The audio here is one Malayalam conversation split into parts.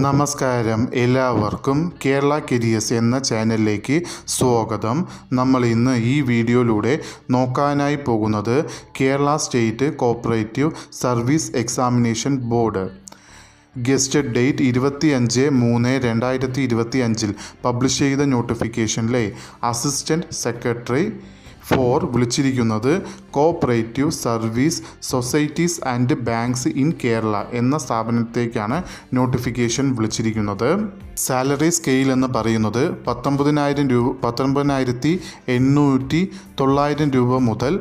നമസ്കാരം, എല്ലാവർക്കും കേരള കരിയേഴ്സ് എന്ന ചാനലിലേക്ക് സ്വാഗതം. നമ്മൾ ഇന്ന് ഈ വീഡിയോയിലൂടെ നോക്കാനായി പോകുന്നത് Kerala state cooperative service examination board gazetted date 25/3/2025 publish ചെയ്ത നോട്ടിഫിക്കേഷനിലെ അസിസ്റ്റൻറ്റ് സെക്രട്ടറി വിളിച്ചിരിക്കുന്നത് cooperative service societies and banks in Kerala എന്ന സ്ഥാപനത്തേക്കാണ് നോട്ടിഫിക്കേഷൻ വിളിച്ചിരിക്കുന്നത്. സാലറി സ്കെയിൽ എന്ന് പറയുന്നത് 19,800 രൂപ മുതൽ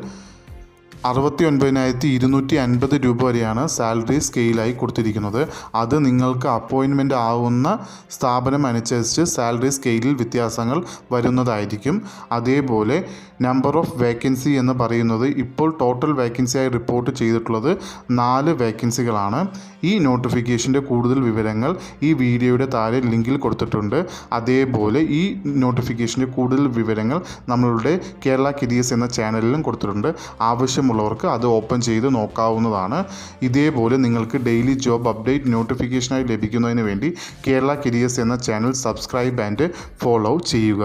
69,250 രൂപ വരെയാണ് സാലറി സ്കെയിലായി കൊടുത്തിരിക്കുന്നത്. അത് നിങ്ങൾക്ക് അപ്പോയിൻമെൻ്റ് ആവുന്ന സ്ഥാപനം അനുസരിച്ച് സാലറി സ്കെയിലിൽ വ്യത്യാസങ്ങൾ വരുന്നതായിരിക്കും. അതേപോലെ നമ്പർ ഓഫ് വേക്കൻസി എന്ന് പറയുന്നത് ഇപ്പോൾ ടോട്ടൽ വേക്കൻസിയായി റിപ്പോർട്ട് ചെയ്തിട്ടുള്ളത് 4 വേക്കൻസികളാണ്. ഈ നോട്ടിഫിക്കേഷൻ്റെ കൂടുതൽ വിവരങ്ങൾ ഈ വീഡിയോയുടെ താഴെ ലിങ്കിൽ കൊടുത്തിട്ടുണ്ട്. അതേപോലെ ഈ നോട്ടിഫിക്കേഷൻ്റെ കൂടുതൽ വിവരങ്ങൾ നമ്മളുടെ കേരള കരിയേഴ്സ് എന്ന ചാനലിലും കൊടുത്തിട്ടുണ്ട്. ആവശ്യമുള്ളവർക്ക് അത് ഓപ്പൺ ചെയ്ത് നോക്കാവുന്നതാണ്. ഇതേപോലെ നിങ്ങൾക്ക് ഡെയിലി ജോബ് അപ്ഡേറ്റ് നോട്ടിഫിക്കേഷനായി ലഭിക്കുന്നതിന് വേണ്ടി കേരള കരിയേഴ്സ് എന്ന ചാനൽ സബ്സ്ക്രൈബ് ആൻഡ് ഫോളോ ചെയ്യുക.